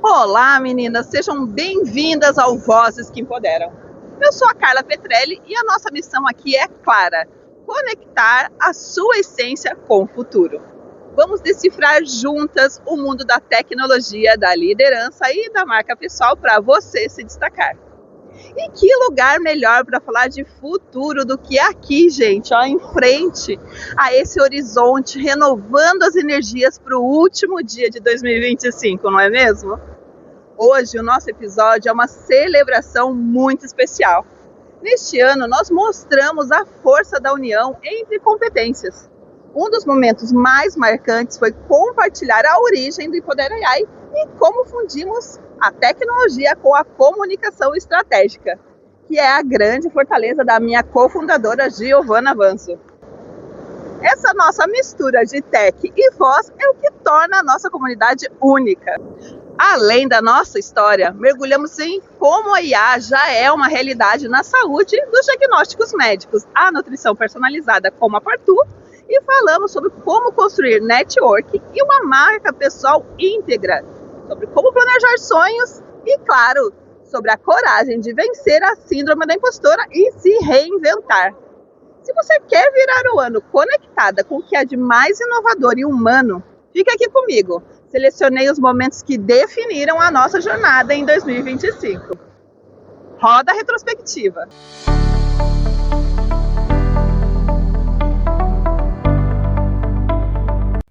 Olá, meninas, sejam bem-vindas ao Vozes que Empoderam. Eu sou a Carla Petrelli e a nossa missão aqui é clara: conectar a sua essência com o futuro. Vamos decifrar juntas o mundo da tecnologia, da liderança e da marca pessoal para você se destacar. E que lugar melhor para falar de futuro do que aqui, gente, ó, em frente a esse horizonte, renovando as energias para o último dia de 2025, não é mesmo? Hoje o nosso episódio é uma celebração muito especial. Neste ano nós mostramos a força da união entre competências. Um dos momentos mais marcantes foi compartilhar a origem do Empodera AI e como fundimos a tecnologia com a comunicação estratégica, que é a grande fortaleza da minha cofundadora Giovana Avanzo. Essa nossa mistura de tech e voz é o que torna a nossa comunidade única. Além da nossa história, mergulhamos em como a IA já é uma realidade na saúde dos diagnósticos médicos, a nutrição personalizada como a Partu, e falamos sobre como construir network e uma marca pessoal íntegra, sobre como planejar sonhos e, claro, sobre a coragem de vencer a síndrome da impostora e se reinventar. Se você quer virar o ano conectada com o que é de mais inovador e humano, fica aqui comigo. Selecionei os momentos que definiram a nossa jornada em 2025. Roda a retrospectiva.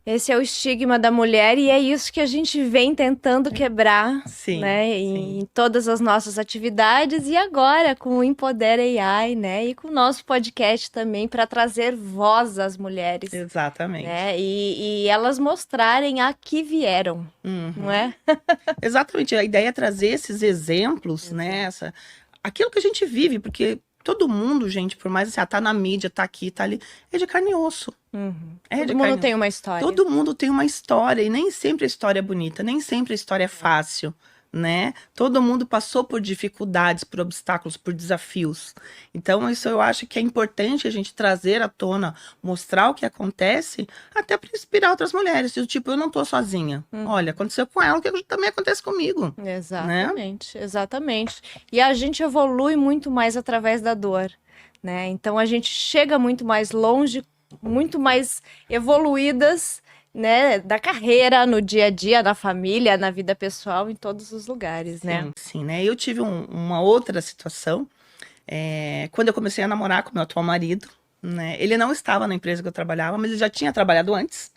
Esse é o estigma da mulher e é isso que a gente vem tentando quebrar, Sim, né, sim. em todas as nossas atividades e agora com o Empodera AI, né, e com o nosso podcast também para trazer voz às mulheres, Exatamente. né, e elas mostrarem a que vieram, não é? Exatamente. A ideia é trazer esses exemplos, né? Aquilo que a gente vive, porque todo mundo, gente, por mais assim, tá na mídia, tá aqui, tá ali, é de carne e osso. Todo mundo tem uma história. Todo mundo tem uma história, e nem sempre a história é bonita, nem sempre a história é fácil, né? Todo mundo passou por dificuldades, por obstáculos, por desafios. Então, isso eu acho que é importante a gente trazer à tona, mostrar o que acontece, até para inspirar outras mulheres. Tipo, eu não tô sozinha. Olha, aconteceu com ela, o que também acontece comigo. Exatamente, né? Exatamente. E a gente evolui muito mais através da dor, né? Então, a gente chega muito mais longe, muito mais evoluídas, né, da carreira, no dia a dia, na família, na vida pessoal, em todos os lugares, né? Sim, né? Eu tive uma outra situação, quando eu comecei a namorar com meu atual marido, né? Ele não estava na empresa que eu trabalhava, mas ele já tinha trabalhado antes.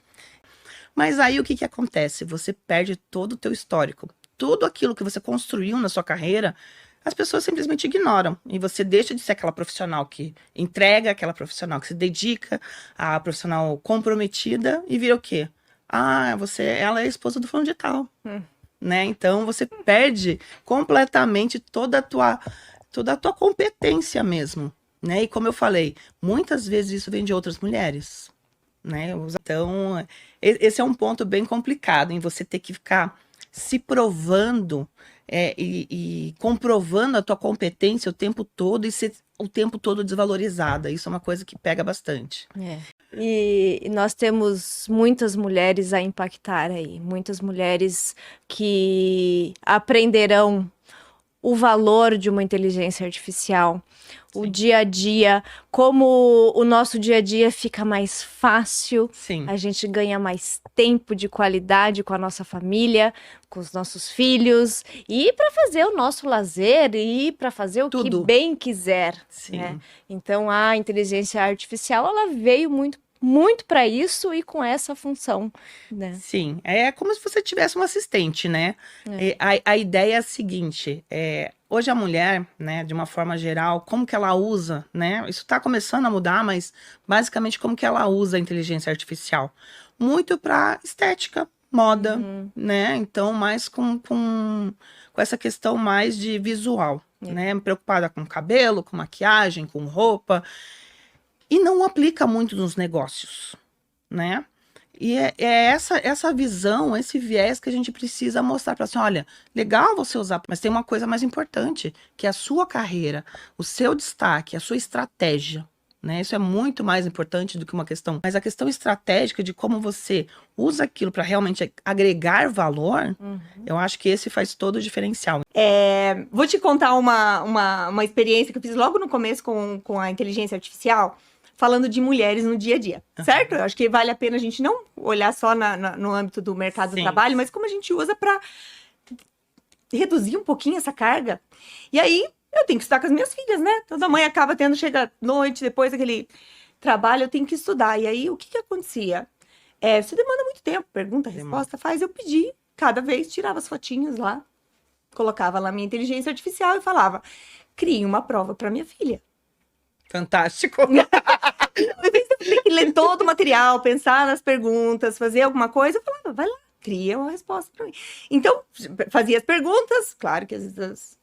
Mas aí o que acontece? Você perde todo o teu histórico. Tudo aquilo que você construiu na sua carreira, as pessoas simplesmente ignoram. E você deixa de ser aquela profissional que entrega, aquela profissional que se dedica, a profissional comprometida, e vira o quê? Ela é a esposa do fulano de tal. Né? Então você perde completamente toda a tua competência mesmo. Né? E como eu falei, muitas vezes isso vem de outras mulheres. Né? Então, esse é um ponto bem complicado, em você ter que ficar se provando e comprovando a tua competência o tempo todo e ser o tempo todo desvalorizada. Isso é uma coisa que pega bastante. E nós temos muitas mulheres a impactar aí, muitas mulheres que aprenderão o valor de uma inteligência artificial, o dia a dia, como o nosso dia a dia fica mais fácil, a gente ganha mais tempo de qualidade com a nossa família, com os nossos filhos, e para fazer o nosso lazer, e para fazer o que bem quiser. Né? Então a inteligência artificial ela veio muito para isso e com essa função, né? Sim, é como se você tivesse um assistente, né? A ideia é a seguinte, hoje a mulher, né, de uma forma geral, como que ela usa, né? Isso está começando a mudar, mas basicamente como que ela usa a inteligência artificial? Muito para estética, moda, né? Então, mais com essa questão mais de visual, né? Preocupada com cabelo, com maquiagem, com roupa. E não aplica muito nos negócios, né? E é essa visão, esse viés que a gente precisa mostrar para assim, olha, legal você usar, mas tem uma coisa mais importante, que é a sua carreira, o seu destaque, a sua estratégia, né? Isso é muito mais importante do que uma questão. Mas a questão estratégica de como você usa aquilo para realmente agregar valor, eu acho que esse faz todo o diferencial. Vou te contar uma experiência que eu fiz logo no começo com a inteligência artificial, falando de mulheres no dia a dia, certo? Eu acho que vale a pena a gente não olhar só no âmbito do mercado do trabalho, mas como a gente usa para reduzir um pouquinho essa carga. E aí, eu tenho que estudar com as minhas filhas, né? Toda mãe acaba chega noite, depois daquele trabalho, eu tenho que estudar. E aí, o que acontecia? Você demanda muito tempo, pergunta, resposta, faz. Eu pedi, cada vez, tirava as fotinhos lá, colocava lá minha inteligência artificial e falava, crie uma prova para minha filha. Fantástico! Você tem que ler todo o material, pensar nas perguntas, fazer alguma coisa. Eu falava, vai lá, cria uma resposta para mim. Então, fazia as perguntas, claro que às vezes...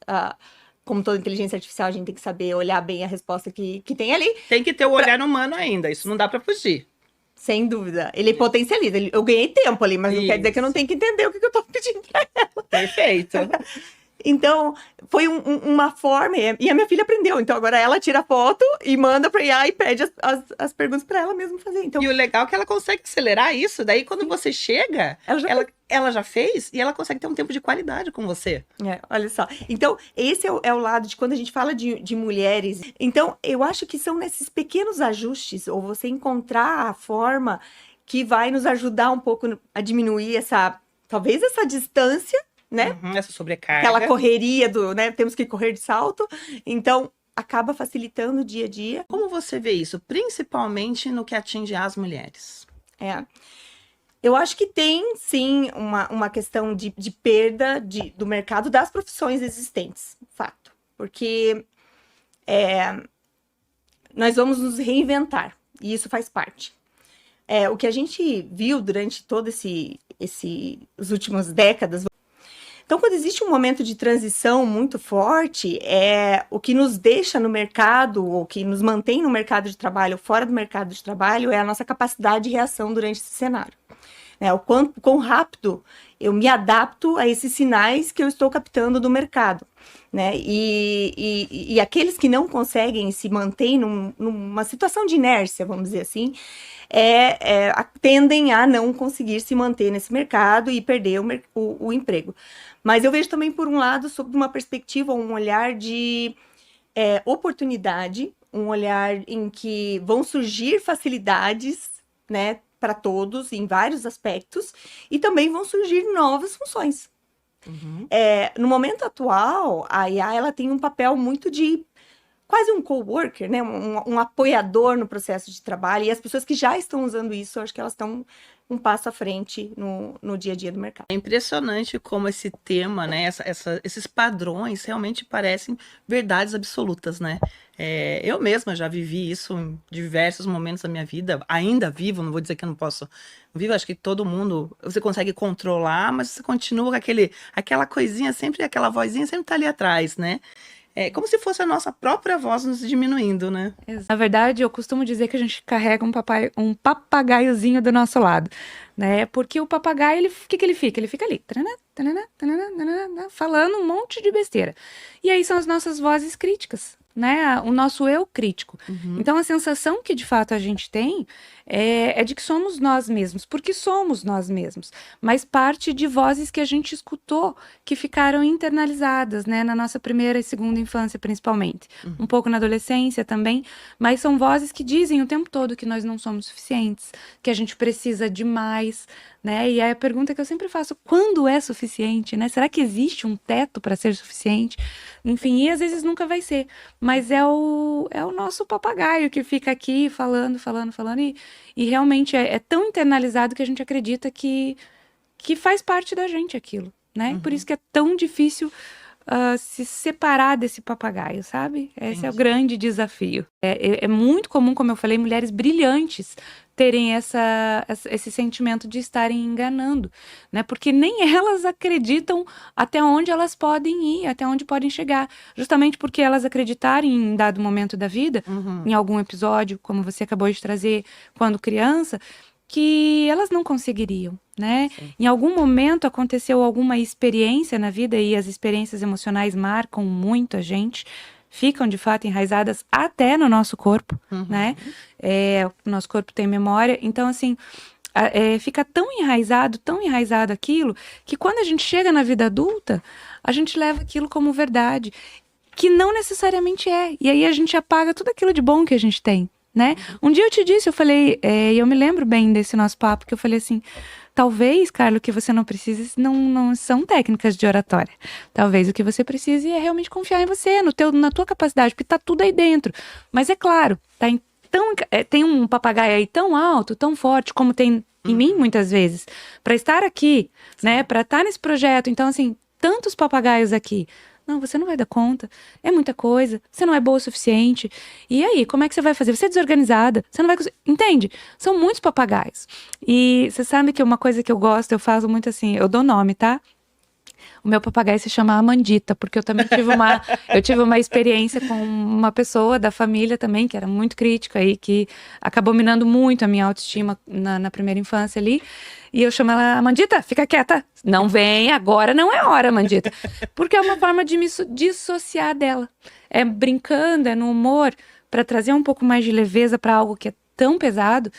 como toda inteligência artificial, a gente tem que saber olhar bem a resposta que tem ali. Tem que ter o olhar humano ainda, isso não dá para fugir. Sem dúvida. Ele potencializa. Eu ganhei tempo ali, mas não quer dizer que eu não tenho que entender o que eu tô pedindo pra ela. Perfeito. Então, foi uma forma, e a minha filha aprendeu. Então, agora ela tira a foto e manda pra IA e pede as perguntas pra ela mesma fazer. Então, e o legal é que ela consegue acelerar isso. Daí, quando você chega, ela já fez e ela consegue ter um tempo de qualidade com você. Olha só. Então, esse é o lado de quando a gente fala de mulheres. Então, eu acho que são nesses pequenos ajustes, ou você encontrar a forma que vai nos ajudar um pouco a diminuir talvez essa distância, né? Essa sobrecarga. Aquela correria né? Temos que correr de salto. Então, acaba facilitando o dia a dia. Como você vê isso? Principalmente no que atinge as mulheres. Eu acho que tem, sim, uma questão de perda do mercado das profissões existentes. Fato. Porque nós vamos nos reinventar. E isso faz parte. O que a gente viu durante todo as últimas décadas. Então, quando existe um momento de transição muito forte, o que nos deixa no mercado, ou que nos mantém no mercado de trabalho, ou fora do mercado de trabalho, é a nossa capacidade de reação durante esse cenário. O quão rápido eu me adapto a esses sinais que eu estou captando do mercado. Né? E aqueles que não conseguem se manter numa situação de inércia, vamos dizer assim, tendem a não conseguir se manter nesse mercado e perder o emprego. Mas eu vejo também, por um lado, sob uma perspectiva, um olhar de oportunidade, um olhar em que vão surgir facilidades, né, para todos, em vários aspectos, e também vão surgir novas funções. No momento atual, a IA ela tem um papel muito de quase um coworker, né? Um apoiador no processo de trabalho, e as pessoas que já estão usando isso, eu acho que elas estão um passo à frente no dia a dia do mercado. É impressionante como esse tema, né, esses padrões realmente parecem verdades absolutas, né? Eu mesma já vivi isso em diversos momentos da minha vida, ainda vivo, não vou dizer que eu não posso vivo, acho que todo mundo, você consegue controlar, mas você continua com aquela coisinha sempre, aquela vozinha sempre tá ali atrás, né? É como se fosse a nossa própria voz nos diminuindo, né? Na verdade, eu costumo dizer que a gente carrega um papagaiozinho do nosso lado, né? Porque o papagaio, o que ele fica? Ele fica ali, falando um monte de besteira. E aí são as nossas vozes críticas, né? O nosso eu crítico. Então, a sensação que, de fato, a gente tem é de que somos nós mesmos, porque somos nós mesmos, mas parte de vozes que a gente escutou, que ficaram internalizadas, né? Na nossa primeira e segunda infância, principalmente. Um pouco na adolescência também, mas são vozes que dizem o tempo todo que nós não somos suficientes, que a gente precisa de mais, né? E aí a pergunta que eu sempre faço, quando é suficiente, né? Será que existe um teto para ser suficiente? Enfim, e às vezes nunca vai ser, mas é o nosso papagaio que fica aqui falando, e realmente é tão internalizado que a gente acredita que faz parte da gente aquilo, né? Por isso que é tão difícil se separar desse papagaio, sabe? Esse é o grande desafio. É muito comum, como eu falei, mulheres brilhantes terem esse sentimento de estarem enganando, né? Porque nem elas acreditam até onde elas podem ir, até onde podem chegar. Justamente porque elas acreditarem em dado momento da vida, em algum episódio, como você acabou de trazer, quando criança, que elas não conseguiriam, né? Sim. Em algum momento aconteceu alguma experiência na vida, e as experiências emocionais marcam muito a gente, ficam de fato enraizadas até no nosso corpo, né? O nosso corpo tem memória, então assim, fica tão enraizado aquilo, que quando a gente chega na vida adulta, a gente leva aquilo como verdade, que não necessariamente é, e aí a gente apaga tudo aquilo de bom que a gente tem, né? Um dia eu te disse, eu falei, e eu me lembro bem desse nosso papo, que eu falei assim, talvez, Carlos, o que você não precise não são técnicas de oratória. Talvez o que você precise é realmente confiar em você, na tua capacidade, porque tá tudo aí dentro. Mas é claro, tem um papagaio aí tão alto, tão forte, como tem em mim muitas vezes, para estar aqui, né, para estar nesse projeto. Então, assim, tantos papagaios aqui. Não, você não vai dar conta. É muita coisa. Você não é boa o suficiente. E aí, como é que você vai fazer? Você é desorganizada. Você não vai conseguir. Entende? São muitos papagaios. E você sabe que uma coisa que eu gosto, eu faço muito assim, eu dou nome, tá? O meu papagaio se chama Amandita, porque eu também tive uma experiência com uma pessoa da família também, que era muito crítica e que acabou minando muito a minha autoestima na primeira infância ali. E eu chamo ela, Amandita, fica quieta. Não vem, agora não é hora, Amandita. Porque é uma forma de me dissociar dela. É brincando, é no humor, para trazer um pouco mais de leveza para algo que é tão pesado,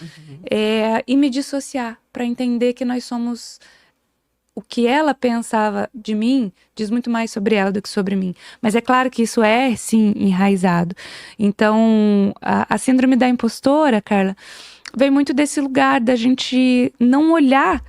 e me dissociar, para entender que nós somos... O que ela pensava de mim diz muito mais sobre ela do que sobre mim. Mas é claro que isso é, sim, enraizado. Então, a síndrome da impostora, Carla, vem muito desse lugar da gente não olhar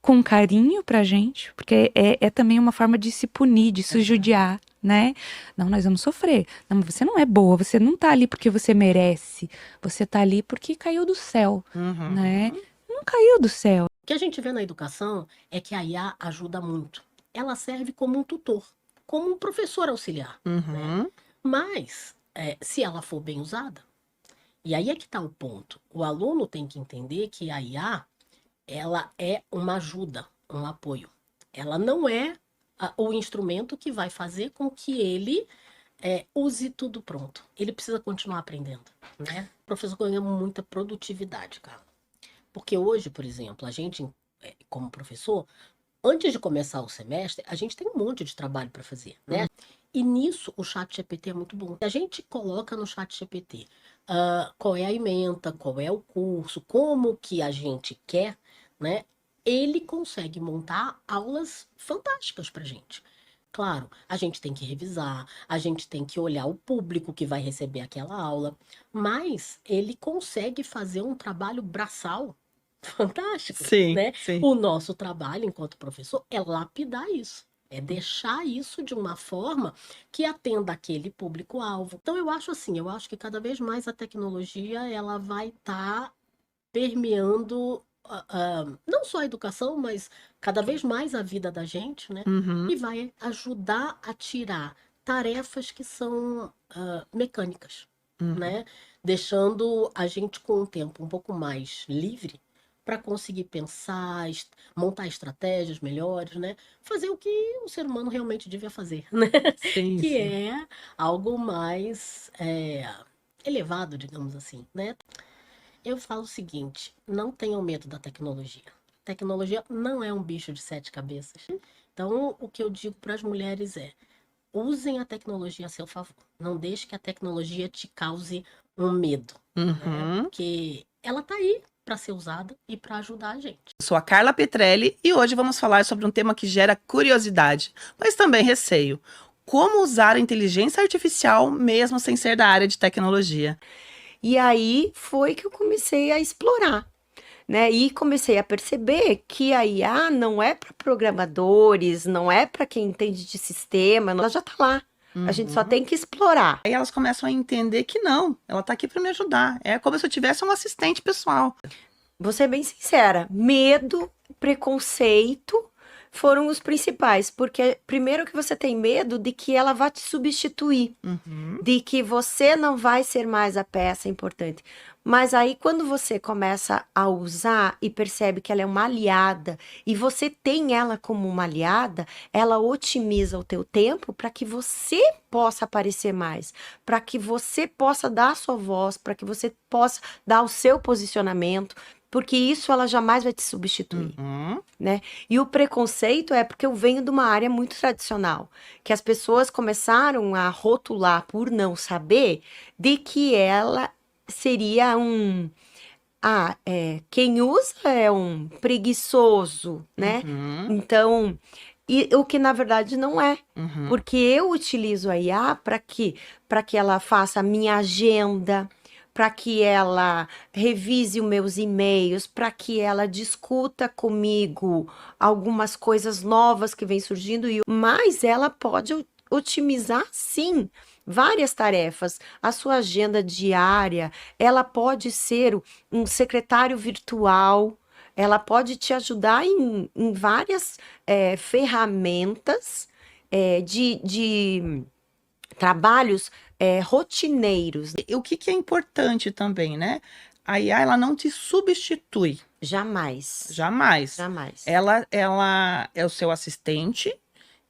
com carinho pra gente, porque é também uma forma de se punir, de se judiar, né? Não, nós vamos sofrer. Não, você não é boa, você não tá ali porque você merece. Você tá ali porque caiu do céu, né? Não caiu do céu. O que a gente vê na educação é que a IA ajuda muito. Ela serve como um tutor, como um professor auxiliar. Né? Mas, se ela for bem usada, e aí é que está o ponto. O aluno tem que entender que a IA, ela é uma ajuda, um apoio. Ela não é o instrumento que vai fazer com que ele use tudo pronto. Ele precisa continuar aprendendo. Né? O professor ganha muita produtividade, cara. Porque hoje, por exemplo, a gente, como professor, antes de começar o semestre, a gente tem um monte de trabalho para fazer, né? E nisso o ChatGPT é muito bom. A gente coloca no ChatGPT qual é a ementa, qual é o curso, como que a gente quer, né? Ele consegue montar aulas fantásticas pra gente. Claro, a gente tem que revisar, a gente tem que olhar o público que vai receber aquela aula, mas ele consegue fazer um trabalho braçal fantástico, Sim, né? sim. O nosso trabalho enquanto professor é lapidar isso, é deixar isso de uma forma que atenda aquele público-alvo. Então eu acho assim, eu acho que cada vez mais a tecnologia ela vai estar permeando não só a educação, mas cada vez mais a vida da gente, né? E vai ajudar a tirar tarefas que são mecânicas, né? Deixando a gente com um tempo um pouco mais livre para conseguir pensar, montar estratégias melhores, né? Fazer o que o ser humano realmente devia fazer, né? Sim, Que sim. é algo mais elevado, digamos assim, né? Eu falo o seguinte, não tenham medo da tecnologia. Tecnologia não é um bicho de 7 cabeças. Então, o que eu digo para as mulheres é, usem a tecnologia a seu favor. Não deixe que a tecnologia te cause um medo, né? Porque ela tá aí para ser usada e para ajudar a gente. Sou a Carla Petrelli e hoje vamos falar sobre um tema que gera curiosidade, mas também receio. Como usar a inteligência artificial mesmo sem ser da área de tecnologia? E aí foi que eu comecei a explorar, né? E comecei a perceber que a IA não é para programadores, não é para quem entende de sistema, ela já tá lá. A gente só tem que explorar. Aí elas começam a entender que não, ela tá aqui para me ajudar. É como se eu tivesse um assistente pessoal. Vou ser bem sincera, medo, preconceito foram os principais, porque primeiro que você tem medo de que ela vá te substituir, de que você não vai ser mais a peça importante. Mas aí quando você começa a usar e percebe que ela é uma aliada e você tem ela como uma aliada, ela otimiza o teu tempo para que você possa aparecer mais, para que você possa dar a sua voz, para que você possa dar o seu posicionamento. porque isso ela jamais vai te substituir. Uhum. Né? E o preconceito é porque eu venho de uma área muito tradicional, que as pessoas começaram a rotular por não saber de que ela seria quem usa é um preguiçoso, né? Uhum. Então, o que na verdade não é, Uhum. porque eu utilizo a IA para que ela faça a minha agenda, para que ela revise os meus e-mails, para que ela discuta comigo algumas coisas novas que vêm surgindo, mas ela pode otimizar, sim, várias tarefas. A sua agenda diária, ela pode ser um secretário virtual, ela pode te ajudar em várias ferramentas de trabalhos rotineiros. E o que é importante também, né? A IA, ela não te substitui. Jamais. Jamais. Jamais. Ela é o seu assistente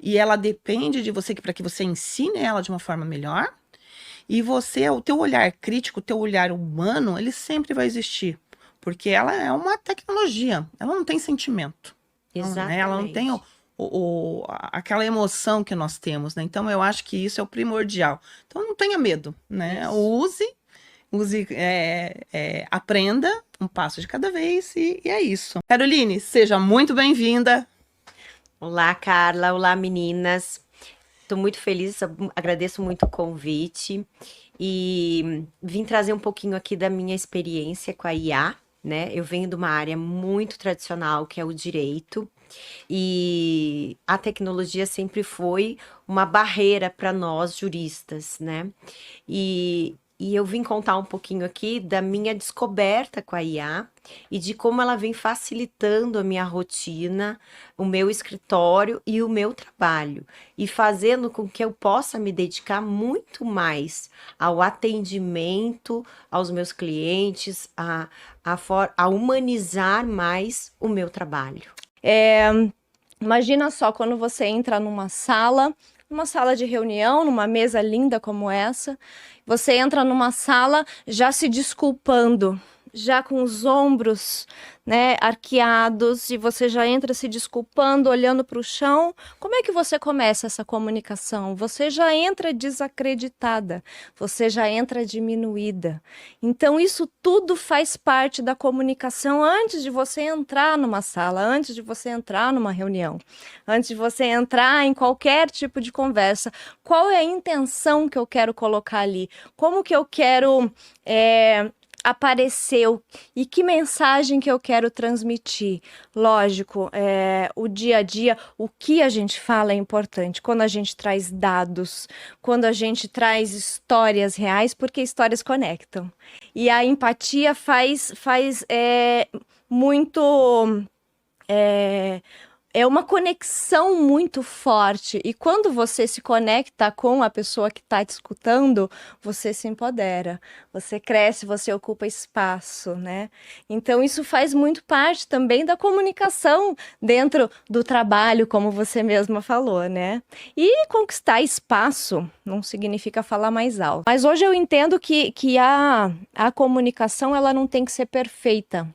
e ela depende de você para que você ensine ela de uma forma melhor. E o teu olhar crítico, o teu olhar humano, ele sempre vai existir. Porque ela é uma tecnologia, ela não tem sentimento. Exatamente. Né? Ela não tem aquela emoção que nós temos, né? Então, eu acho que isso é o primordial. Então, não tenha medo, né? Use, aprenda um passo de cada vez e é isso. Caroline, seja muito bem-vinda. Olá, Carla. Olá, meninas. Estou muito feliz, agradeço muito o convite e vim trazer um pouquinho aqui da minha experiência com a IA, né? Eu venho de uma área muito tradicional, que é o direito, e a tecnologia sempre foi uma barreira para nós juristas, né? E eu vim contar um pouquinho aqui da minha descoberta com a IA e de como ela vem facilitando a minha rotina, o meu escritório e o meu trabalho, e fazendo com que eu possa me dedicar muito mais ao atendimento aos meus clientes, a humanizar mais o meu trabalho. Imagina só quando você entra numa sala de reunião, numa mesa linda como essa, você entra numa sala já se desculpando, já com os ombros, né, arqueados, e você já entra se desculpando, olhando para o chão. Como é que você começa essa comunicação? Você já entra desacreditada, você já entra diminuída. Então, isso tudo faz parte da comunicação antes de você entrar numa sala, antes de você entrar numa reunião, antes de você entrar em qualquer tipo de conversa. Qual é a intenção que eu quero colocar ali? Como que eu quero apareceu e que mensagem que eu quero transmitir? Lógico, o dia a dia, o que a gente fala é importante, quando a gente traz dados, quando a gente traz histórias reais, porque histórias conectam. E a empatia faz muito... É uma conexão muito forte, e quando você se conecta com a pessoa que está te escutando, você se empodera, você cresce, você ocupa espaço, né? Então isso faz muito parte também da comunicação dentro do trabalho, como você mesma falou, né? E conquistar espaço não significa falar mais alto. Mas hoje eu entendo que a comunicação, ela não tem que ser perfeita,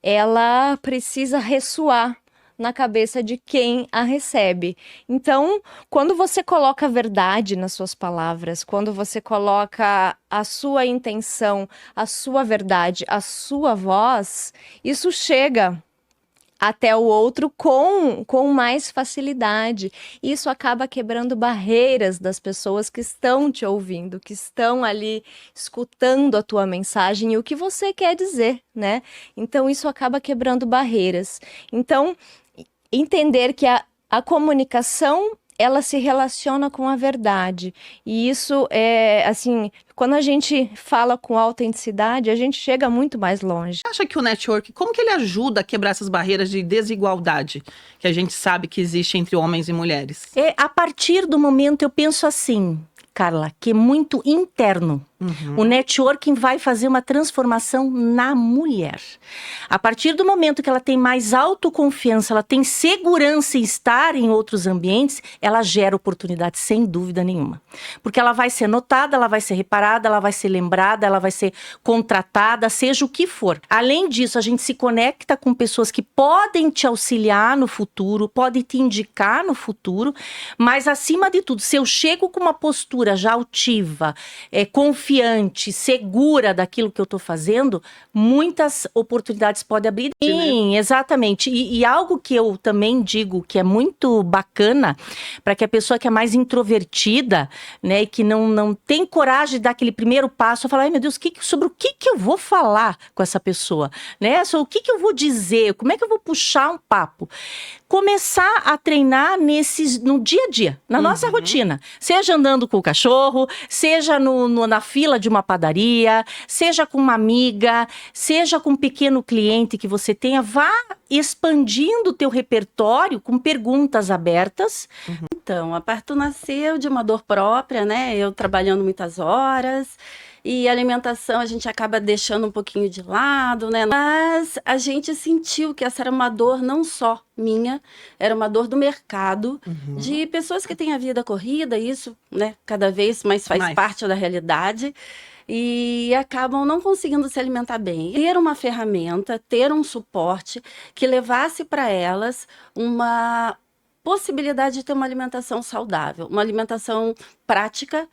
ela precisa ressoar na cabeça de quem a recebe. Então, quando você coloca a verdade nas suas palavras, quando você coloca a sua intenção, a sua verdade, a sua voz, isso chega até o outro com mais facilidade. Isso acaba quebrando barreiras das pessoas que estão te ouvindo, que estão ali escutando a tua mensagem e o que você quer dizer, né? Então, isso acaba quebrando barreiras. Então, entender que a comunicação, ela se relaciona com a verdade. E isso assim, quando a gente fala com autenticidade, a gente chega muito mais longe. Você acha que o network, como que ele ajuda a quebrar essas barreiras de desigualdade que a gente sabe que existe entre homens e mulheres? A partir do momento, eu penso assim, Carla, que é muito interno. O networking vai fazer uma transformação na mulher. A partir do momento que ela tem mais autoconfiança, ela tem segurança em estar em outros ambientes, ela gera oportunidade, sem dúvida nenhuma. Porque ela vai ser notada, ela vai ser reparada, ela vai ser lembrada, ela vai ser contratada, seja o que for. Além disso, a gente se conecta com pessoas que podem te auxiliar no futuro, podem te indicar no futuro, mas acima de tudo, se eu chego com uma postura já altiva, confiante, segura daquilo que eu estou fazendo, muitas oportunidades podem abrir. Sim, exatamente. E algo que eu também digo que é muito bacana para que a pessoa que é mais introvertida, né, e que não tem coragem de dar aquele primeiro passo, falar, ai meu Deus, sobre o que eu vou falar com essa pessoa, né? Sobre o que eu vou dizer, como é que eu vou puxar um papo? Começar a treinar no dia a dia, na nossa rotina. Seja andando com o cachorro, seja na fila de uma padaria, seja com uma amiga, seja com um pequeno cliente que você tenha, vá expandindo o teu repertório com perguntas abertas. Então, a Partu nasceu de uma dor própria, né? Eu trabalhando muitas horas. E a alimentação a gente acaba deixando um pouquinho de lado, né? Mas a gente sentiu que essa era uma dor não só minha, era uma dor do mercado, de pessoas que têm a vida corrida, isso, né, cada vez mais faz parte da realidade, e acabam não conseguindo se alimentar bem. Ter uma ferramenta, ter um suporte que levasse para elas uma possibilidade de ter uma alimentação saudável, uma alimentação prática,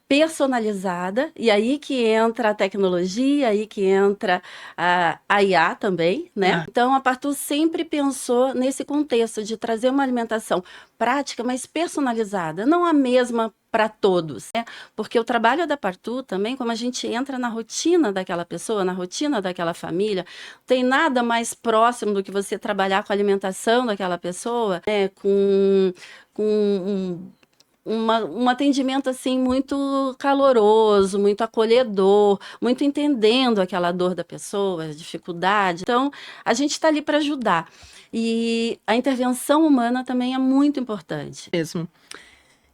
personalizada, e aí que entra a tecnologia, aí que entra a IA também, né? Então, a Partu sempre pensou nesse contexto de trazer uma alimentação prática, mas personalizada, não a mesma para todos, né? Porque o trabalho da Partu também, como a gente entra na rotina daquela pessoa, na rotina daquela família, tem nada mais próximo do que você trabalhar com a alimentação daquela pessoa, né? Com um atendimento assim muito caloroso, muito acolhedor, muito entendendo aquela dor da pessoa, as dificuldades. Então, a gente está ali para ajudar. E a intervenção humana também é muito importante. Mesmo.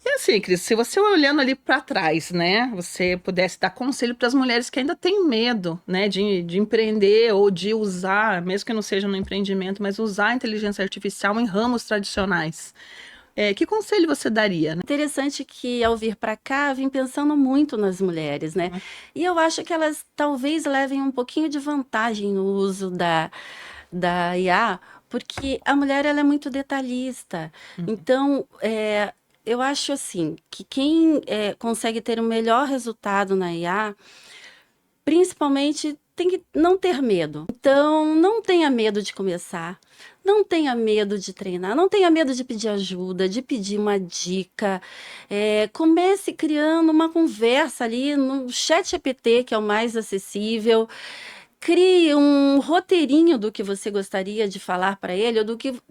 E assim, Cris, se você olhando ali para trás, né, você pudesse dar conselho para as mulheres que ainda têm medo, né, de empreender ou de usar, mesmo que não seja no empreendimento, mas usar a inteligência artificial em ramos tradicionais. Que conselho você daria, né? Interessante que ao vir para cá, vim pensando muito nas mulheres, né? E eu acho que elas talvez levem um pouquinho de vantagem no uso da IA, porque a mulher ela é muito detalhista. Então, eu acho assim, que quem consegue ter o melhor resultado na IA, principalmente tem que não ter medo. Então, não tenha medo de começar. Não tenha medo de treinar, não tenha medo de pedir ajuda, de pedir uma dica. Comece criando uma conversa ali no ChatGPT, que é o mais acessível. Crie um roteirinho do que você gostaria de falar para ele, ou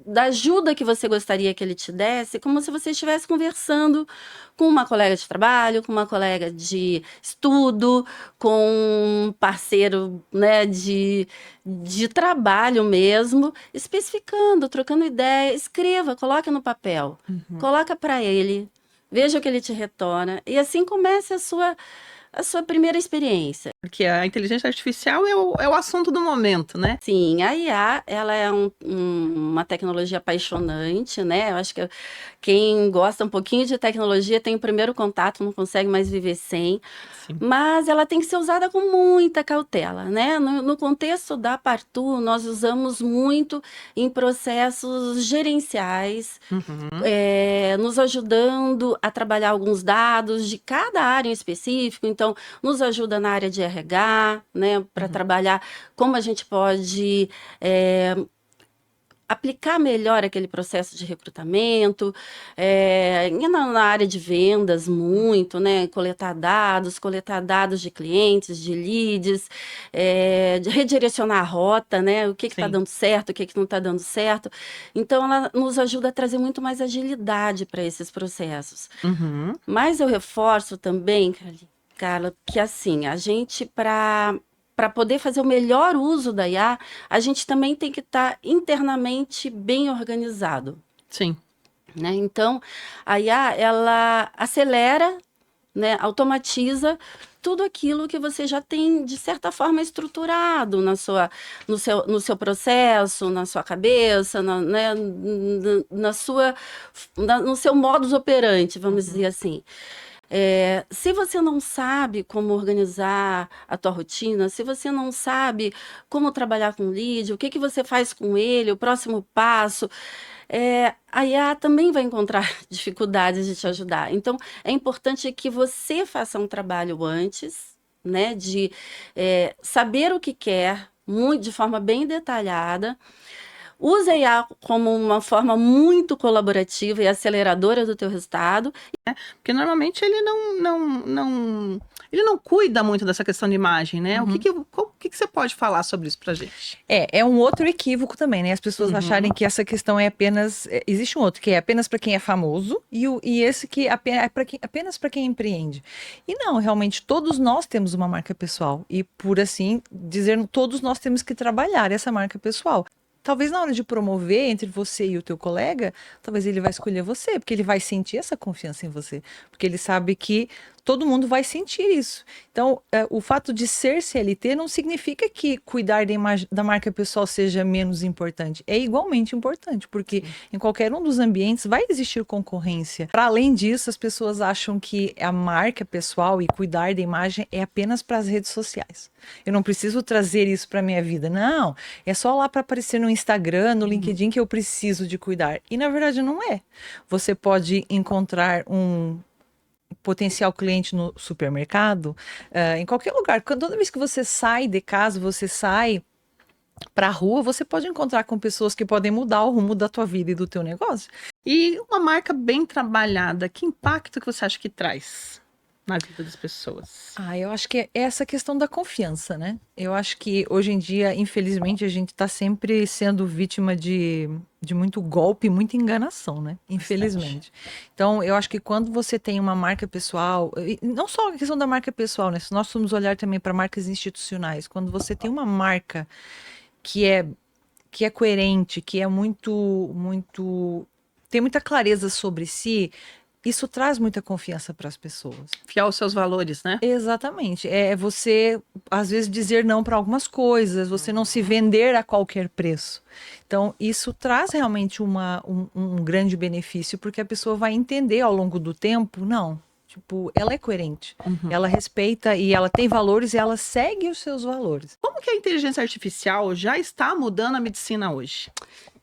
da ajuda que você gostaria que ele te desse, como se você estivesse conversando com uma colega de trabalho, com uma colega de estudo, com um parceiro, né, de trabalho mesmo, especificando, trocando ideia. Escreva, coloque no papel, coloca para ele, veja o que ele te retorna, e assim comece a sua primeira experiência. Porque a inteligência artificial é o assunto do momento, né? Sim, a IA, ela é uma tecnologia apaixonante, né? Eu acho que quem gosta um pouquinho de tecnologia tem o primeiro contato, não consegue mais viver sem. Sim. Mas ela tem que ser usada com muita cautela, né? No contexto da Partu, nós usamos muito em processos gerenciais, nos ajudando a trabalhar alguns dados de cada área em específico. Então, nos ajuda na área de RH, né, para trabalhar como a gente pode aplicar melhor aquele processo de recrutamento, e na área de vendas muito, né, coletar dados de clientes, de leads, de redirecionar a rota, né, o que está dando certo, o que não está dando certo. Então, ela nos ajuda a trazer muito mais agilidade para esses processos. Mas eu reforço também, Carla, que assim, a gente, para poder fazer o melhor uso da IA, a gente também tem que estar internamente bem organizado. Sim. Né? Então, a IA, ela acelera, né, automatiza tudo aquilo que você já tem, de certa forma, estruturado no seu processo, na sua cabeça, né, no seu modus operandi, vamos dizer assim. Se você não sabe como organizar a tua rotina, se você não sabe como trabalhar com o lead, o que você faz com ele, o próximo passo, a IA também vai encontrar dificuldades de te ajudar. Então, é importante que você faça um trabalho antes, né, de saber o que quer, de forma bem detalhada. Use a IA como uma forma muito colaborativa e aceleradora do teu resultado. Porque normalmente ele ele não cuida muito dessa questão de imagem, né? O que você pode falar sobre isso pra gente? É um outro equívoco também, né? As pessoas acharem que essa questão é apenas... Existe um outro que é apenas para quem é famoso e esse que é apenas para quem empreende. E não, realmente, todos nós temos uma marca pessoal. E por assim dizer, todos nós temos que trabalhar essa marca pessoal. Talvez na hora de promover entre você e o teu colega, talvez ele vai escolher você, porque ele vai sentir essa confiança em você, porque ele sabe que todo mundo vai sentir isso. Então, o fato de ser CLT não significa que cuidar da marca pessoal seja menos importante. É igualmente importante, porque em qualquer um dos ambientes vai existir concorrência. Para além disso, as pessoas acham que a marca pessoal e cuidar da imagem é apenas para as redes sociais. Eu não preciso trazer isso para a minha vida. Não, é só lá para aparecer no Instagram, no LinkedIn que eu preciso de cuidar. E na verdade não é. Você pode encontrar um potencial cliente no supermercado, em qualquer lugar. Toda vez que você sai de casa, você sai para a rua, você pode encontrar com pessoas que podem mudar o rumo da tua vida e do teu negócio. E uma marca bem trabalhada, que impacto que você acha que traz na vida das pessoas? Eu acho que é essa questão da confiança, né? Eu acho que hoje em dia, infelizmente, a gente está sempre sendo vítima de muito golpe e muita enganação, né? Infelizmente. Então, eu acho que quando você tem uma marca pessoal, e não só a questão da marca pessoal, né? Se nós formos olhar também para marcas institucionais, quando você tem uma marca que é coerente, que é tem muita clareza sobre si, isso traz muita confiança para as pessoas. Fiel aos seus valores, né? Exatamente. É você, às vezes, dizer não para algumas coisas, você não se vender a qualquer preço. Então, isso traz realmente um grande benefício, porque a pessoa vai entender ao longo do tempo, não, tipo, ela é coerente, ela respeita e ela tem valores e ela segue os seus valores. Como que a inteligência artificial já está mudando a medicina hoje?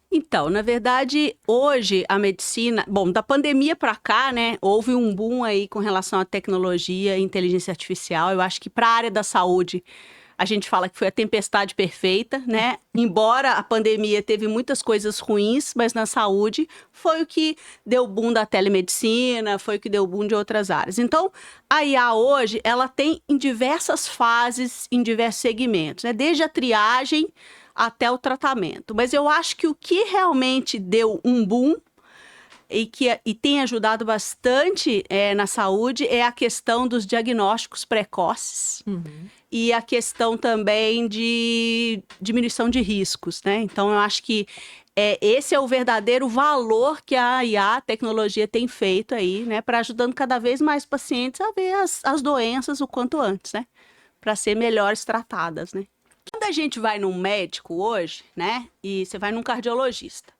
Então, na verdade, hoje a medicina, da pandemia para cá, né, houve um boom aí com relação à tecnologia e inteligência artificial. Eu acho que para a área da saúde, a gente fala que foi a tempestade perfeita, né? Embora a pandemia teve muitas coisas ruins, mas na saúde foi o que deu o boom da telemedicina, foi o que deu o boom de outras áreas. Então, a IA hoje, ela tem em diversas fases, em diversos segmentos, né? Desde a triagem até o tratamento. Mas eu acho que o que realmente deu um boom e tem ajudado bastante na saúde é a questão dos diagnósticos precoces e a questão também de diminuição de riscos, né? Então, eu acho que esse é o verdadeiro valor que a IA, a tecnologia, tem feito aí, né? Para ajudando cada vez mais pacientes a ver as doenças o quanto antes, né? Para ser melhores tratadas, né? Quando a gente vai num médico hoje, né? E você vai num cardiologista.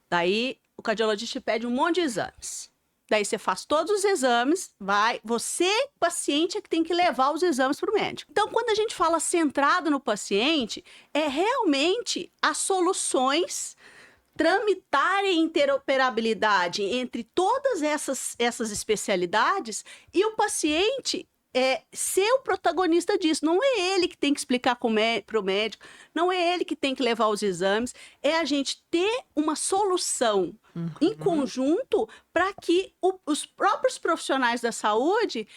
Daí o cardiologista te pede um monte de exames. Daí você faz todos os exames, você, paciente, é que tem que levar os exames para o médico. Então, quando a gente fala centrado no paciente, é realmente as soluções tramitarem interoperabilidade entre todas essas especialidades e o paciente ser o protagonista disso. Não é ele que tem que explicar para o médico, não é ele que tem que levar os exames, é a gente ter uma solução em conjunto para que os próprios profissionais da saúde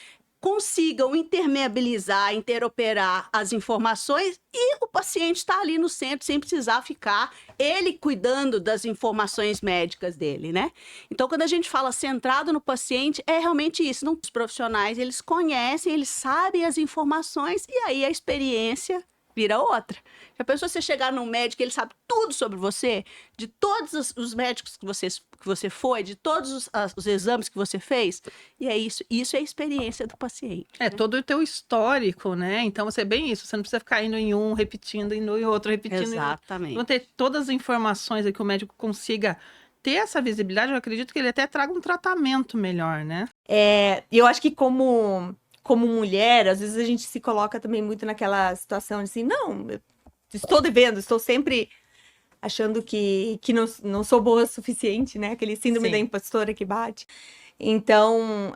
consigam intermeabilizar, interoperar as informações e o paciente está ali no centro sem precisar ficar ele cuidando das informações médicas dele, né? Então, quando a gente fala centrado no paciente, é realmente isso. Os profissionais, eles conhecem, eles sabem as informações e aí a experiência inspira outra. Já pensou você chegar num médico, ele sabe tudo sobre você, de todos os médicos que você foi, de todos os exames que você fez? E é isso é a experiência do paciente. É todo o teu histórico, né? Então, você é bem isso, você não precisa ficar indo em um, repetindo, indo em outro, repetindo. Exatamente. Então, ter todas as informações aí que o médico consiga ter essa visibilidade, eu acredito que ele até traga um tratamento melhor, né? E eu acho que como mulher, às vezes a gente se coloca também muito naquela situação de assim, não, eu estou devendo, estou sempre achando que não sou boa o suficiente, né? Aquele síndrome Sim. da impostora que bate. Então,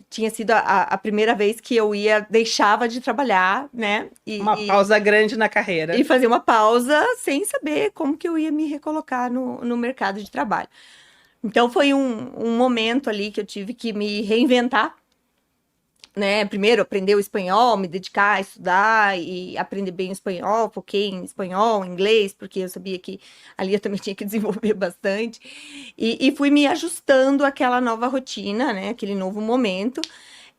tinha sido a primeira vez que eu deixava de trabalhar, né? Uma pausa grande na carreira. E fazer uma pausa sem saber como que eu ia me recolocar no mercado de trabalho. Então, foi um momento ali que eu tive que me reinventar, né? Primeiro, aprender o espanhol, me dedicar a estudar e aprender bem o espanhol, foquei em espanhol, inglês, porque eu sabia que ali eu também tinha que desenvolver bastante. E fui me ajustando àquela nova rotina, né? Aquele novo momento.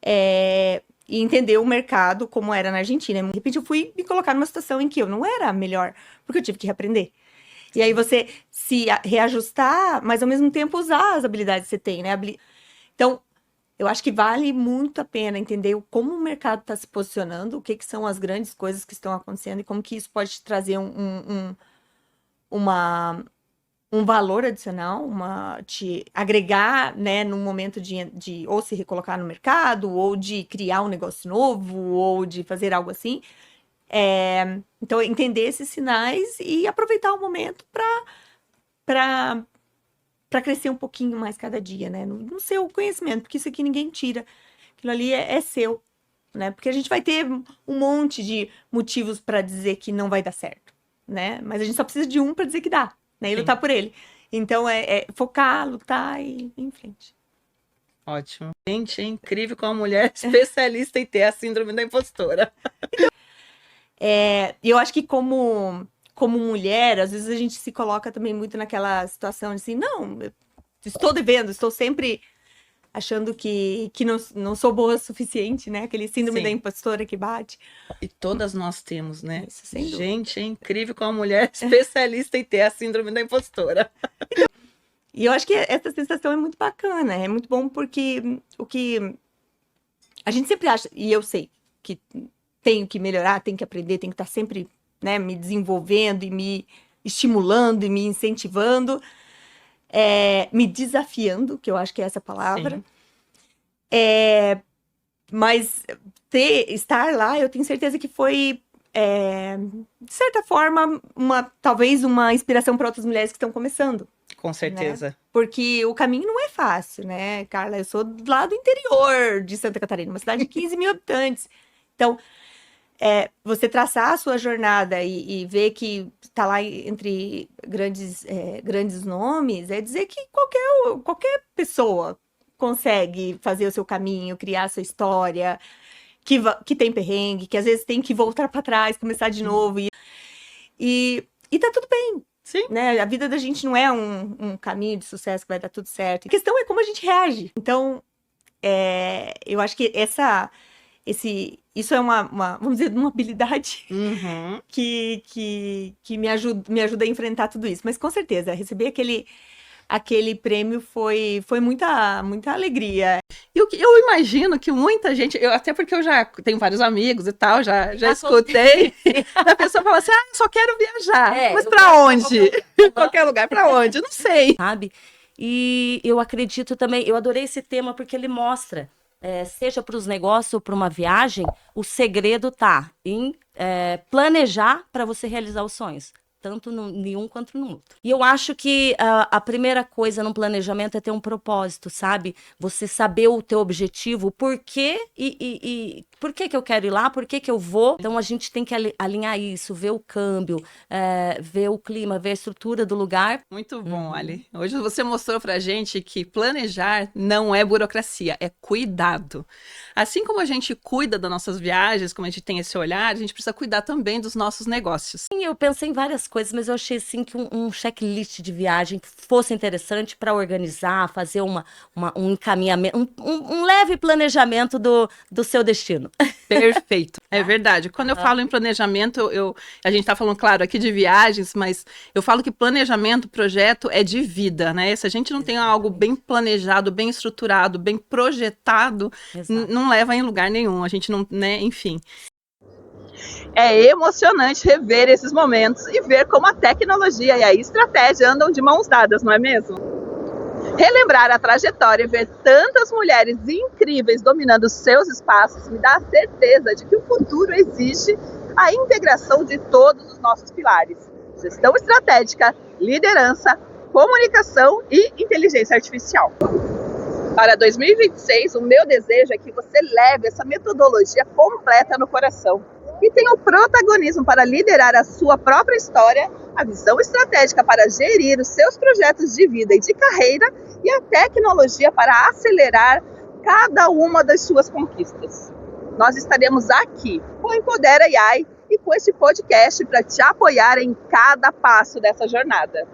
E entender o mercado como era na Argentina. De repente, eu fui me colocar numa situação em que eu não era a melhor, porque eu tive que reaprender. E aí você se reajustar, mas ao mesmo tempo usar as habilidades que você tem, né? Então, eu acho que vale muito a pena entender como o mercado está se posicionando, o que são as grandes coisas que estão acontecendo e como que isso pode te trazer um valor adicional, te agregar, né, num momento de ou se recolocar no mercado, ou de criar um negócio novo, ou de fazer algo assim. Então, entender esses sinais e aproveitar o momento para crescer um pouquinho mais cada dia, né? No seu conhecimento, porque isso aqui ninguém tira. Aquilo ali é seu, né? Porque a gente vai ter um monte de motivos para dizer que não vai dar certo, né? Mas a gente só precisa de um para dizer que dá, né? E Sim. lutar por ele. Então, focar, lutar e ir em frente. Ótimo. Gente, é incrível como a mulher especialista em ter a síndrome da impostora. Eu acho que como mulher, às vezes a gente se coloca também muito naquela situação de assim, não, eu estou devendo, estou sempre achando que não sou boa o suficiente, né? Aquele síndrome Sim. da impostora que bate. E todas nós temos, né? Isso, sem dúvida. Gente, é incrível como a mulher especialista em ter a síndrome da impostora. E eu acho que essa sensação é muito bacana, é muito bom porque o que a gente sempre acha, e eu sei que tenho que melhorar, tenho que aprender, tenho que estar sempre, né, me desenvolvendo e me estimulando e me incentivando, me desafiando, que eu acho que é essa palavra. Sim. Mas estar lá, eu tenho certeza que foi, de certa forma, talvez uma inspiração para outras mulheres que estão começando. Com certeza. Né? Porque o caminho não é fácil, né, Carla? Eu sou lá do interior de Santa Catarina, uma cidade de 15 mil habitantes. Então, você traçar a sua jornada e ver que está lá entre grandes nomes, é dizer que qualquer pessoa consegue fazer o seu caminho, criar a sua história, que tem perrengue, que às vezes tem que voltar para trás, começar de novo. E tá tudo bem. Sim. Né? A vida da gente não é um caminho de sucesso que vai dar tudo certo. A questão é como a gente reage. Então, eu acho que isso é vamos dizer, uma habilidade que me ajuda a enfrentar tudo isso. Mas com certeza, receber aquele prêmio foi muita, muita alegria. E eu imagino que muita gente, até porque eu já tenho vários amigos e tal, já escutei, a pessoa fala assim, eu só quero viajar. Mas pra onde? Qualquer lugar, pra onde? Eu não sei. Sabe? E eu acredito também, eu adorei esse tema porque ele mostra, seja para os negócios ou para uma viagem, o segredo tá em planejar para você realizar os sonhos. Tanto em um quanto no outro. E eu acho que a primeira coisa no planejamento é ter um propósito, sabe? Você saber o teu objetivo, por quê e por que eu quero ir lá, por que eu vou. Então a gente tem que alinhar isso, ver o câmbio, ver o clima, ver a estrutura do lugar. Muito bom, Ali. Hoje você mostrou pra gente que planejar não é burocracia, é cuidado. Assim como a gente cuida das nossas viagens, como a gente tem esse olhar, a gente precisa cuidar também dos nossos negócios. Sim, eu pensei em várias coisas, mas eu achei assim que um checklist de viagem fosse interessante para organizar, fazer um encaminhamento, um leve planejamento do seu destino. plano. Perfeito, é verdade. Quando eu falo em planejamento, a gente está falando, claro, aqui de viagens, mas eu falo que planejamento, projeto é de vida, né? Se a gente não tem algo bem planejado, bem estruturado, bem projetado, não leva em lugar nenhum. A gente não, né? Enfim. É emocionante rever esses momentos e ver como a tecnologia e a estratégia andam de mãos dadas, não é mesmo? Relembrar a trajetória e ver tantas mulheres incríveis dominando seus espaços me dá a certeza de que o futuro exige a integração de todos os nossos pilares: gestão estratégica, liderança, comunicação e inteligência artificial. Para 2026, o meu desejo é que você leve essa metodologia completa no coração e tenha o protagonismo para liderar a sua própria história, a visão estratégica para gerir os seus projetos de vida e de carreira e a tecnologia para acelerar cada uma das suas conquistas. Nós estaremos aqui com o Empodera AI e com este podcast para te apoiar em cada passo dessa jornada.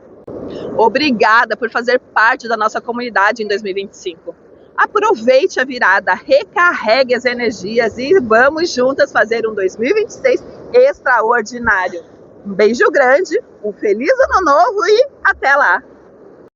Obrigada por fazer parte da nossa comunidade em 2025. Aproveite a virada, recarregue as energias e vamos juntas fazer um 2026 extraordinário. Um beijo grande, um feliz ano novo e até lá!